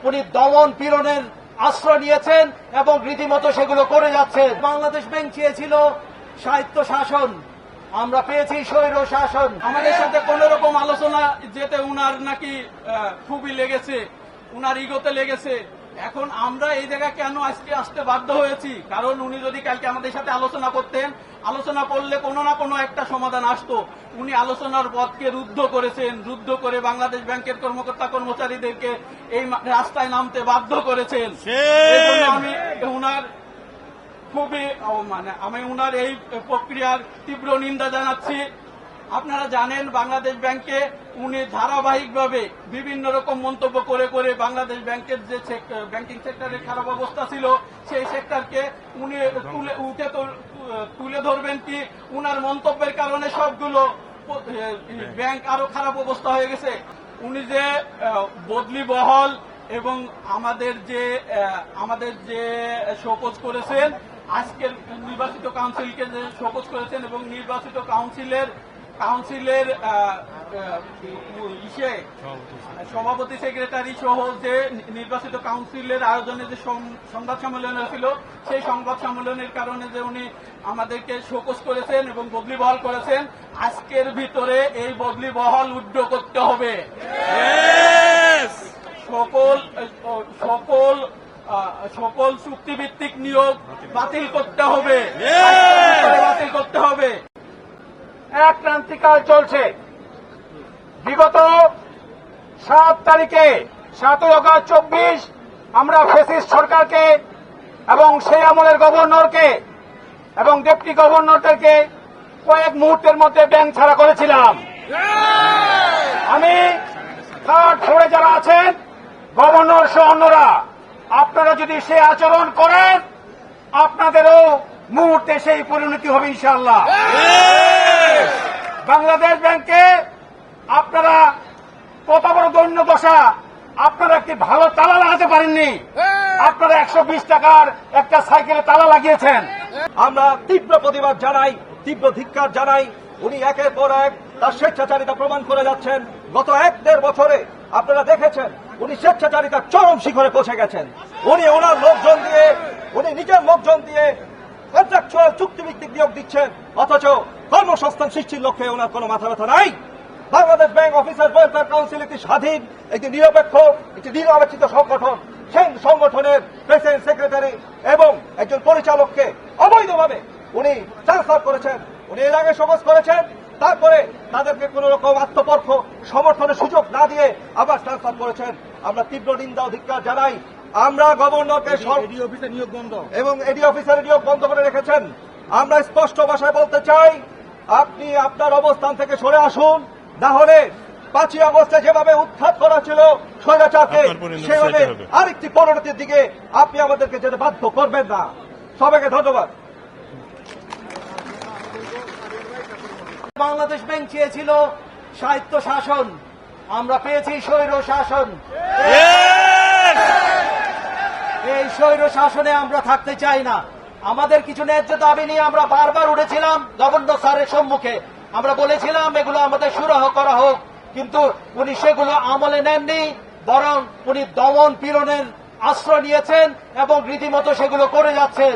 উনি দমন পীড়নের আশ্রয় নিয়েছেন এবং রীতিমতো সেগুলো করে যাচ্ছেন। বাংলাদেশ ব্যাংক চেয়েছিল স্বায়ত্ত শাসন, আমরা পেয়েছি স্বৈর শাসন। আমাদের সাথে কোন রকম আলোচনা যেতে উনার নাকি খুবই লেগেছে, উনার ইগোতে লেগেছে। এখন আমরা এই জায়গায় কেন আজকে আসতে বাধ্য হয়েছি? কারণ উনি যদি কালকে আমাদের সাথে আলোচনা করতেন, আলোচনা করলে কোনো না কোনো একটা সমাধান আসতো। উনি আলোচনার পথকে রুদ্ধ করেছেন, রুদ্ধ করে বাংলাদেশ ব্যাংকের কর্মকর্তা কর্মচারীদেরকে এই রাস্তায় নামতে বাধ্য করেছেন। এই জন্য আমি উনার আমি উনার এই প্রক্রিয়ার তীব্র নিন্দা জানাচ্ছি। আপনারা জানেন বাংলাদেশ ব্যাংকে উনি ধারাবাহিকভাবে বিভিন্ন রকম মন্তব্য করে করে বাংলাদেশ ব্যাংকের যে ব্যাংকিং সেক্টরের খারাপ অবস্থা ছিল সেই সেক্টরকে উনি তুলে ধরবেন কি উনার মন্তব্যের কারণে সবগুলো ব্যাংক আরো খারাপ অবস্থা হয়ে গেছে। উনি যে বদলি বহাল এবং আমাদের যে শোকজ করেছেন, আজকের নির্বাচিত কাউন্সিলকে যে শোকজ করেছেন এবং নির্বাচিত কাউন্সিলের সভাপতি সেক্রেটারি সহ যে নির্বাচিত কাউন্সিলের আয়োজনে যে সংবাদ সম্মেলন হয়েছিল সেই সংবাদ সম্মেলনের কারণে যে উনি আমাদেরকে শোকজ করেছেন এবং বদলি বহাল করেছেন, আজকের ভিতরে এই বদলি বহাল উড্ড করতে হবে। সকল চুক্তিভিত্তিক নিয়োগ বাতিল করতে হবে, বাতিল করতে হবে। এক ক্রান্তিকাল চলছে। বিগত 7 তারিখে 7 আগস্ট 24 আমরা ফ্যাসিস্ট সরকারকে এবং সেই আমলের গভর্নরকে এবং ডেপুটি গভর্নরদেরকে কয়েক মুহূর্তের মধ্যে ব্যাংক ছাড়া করেছিলাম। আমি থার্ড ফ্লোরে যারা আছেন গভর্নর সহ অন্যরা, আপনারা যদি সে আচরণ করেন আপনাদেরও মুহূর্তে সেই পরিণতি হবে ইনশাআল্লাহ। বাংলাদেশ ব্যাংকে আপনারা কত বড় দৈন্য দশা, আপনারা একটি ভালো তালা লাগাতে পারেননি, আপনারা 120 টাকার একটা সাইকেলে তালা লাগিয়েছেন। আমরা তীব্র প্রতিবাদ জানাই, তীব্র ধিক্কার জানাই। উনি একের পর এক তার স্বেচ্ছাচারিতা প্রমাণ করে যাচ্ছেন। গত 1-1.5 বছরে আপনারা দেখেছেন উনি স্বেচ্ছাচারিতার চরম শিখরে পৌঁছে গেছেন। উনি ওনার লোকজন দিয়ে, উনি নিজের লোকজন দিয়ে কন্ট্রাকচুয়াল চুক্তিভিত্তিক নিয়োগ দিচ্ছেন, অথচ কর্মসংস্থান সৃষ্টির লক্ষ্যে ওনার কোনো মাথা ব্যথা নাই। Bangladesh bank officer welfare council একটি স্বাধীন, একটি নিরপেক্ষ, একটি নিরবাচিত সংগঠন। সেই সংগঠনের প্রেসিডেন্ট সেক্রেটারি এবং একজন পরিচালককে অবৈধভাবে উনি ট্রান্সফার করেছেন। উনি এর আগে সমাজ করেছেন, তারপরে তাদেরকে কোন রকম আত্মপক্ষ সমর্থনের সুযোগ না দিয়ে আবার ট্রান্সফার করেছেন। আমরা তীব্র নিন্দা ও ধিক্কার জানাই। আমরা গভর্নরকে এবং এডি অফিসারের নিয়োগ বন্ধ করে রেখেছেন। আমরা স্পষ্ট ভাষায় বলতে চাই, আপনি আপনার অবস্থান থেকে সরে আসুন, না হলে 5ই আগস্টে যেভাবে উৎখাত করা ছিল স্বৈরাচারকে, সেভাবে আরেকটি পরিণতির দিকে আপনি আমাদেরকে যেতে বাধ্য করবেন না। সবাইকে ধন্যবাদ। বাংলাদেশ ব্যাংক চেয়েছিল স্বায়ত্ত শাসন, আমরা পেয়েছি স্বৈর শাসন। এই স্বৈর শাসনে আমরা থাকতে চাই না। আমাদের কিছু ন্যায্য দাবি নিয়ে আমরা বারবার উঠেছিলাম গভর্নর স্যারের সম্মুখে, আমরা বলেছিলাম এগুলো আমাদের সুরাহ করা হোক, কিন্তু উনি সেগুলো আমলে নেননি, বরং উনি দমন পীড়নের আশ্রয় নিয়েছেন এবং রীতিমতো সেগুলো করে যাচ্ছেন।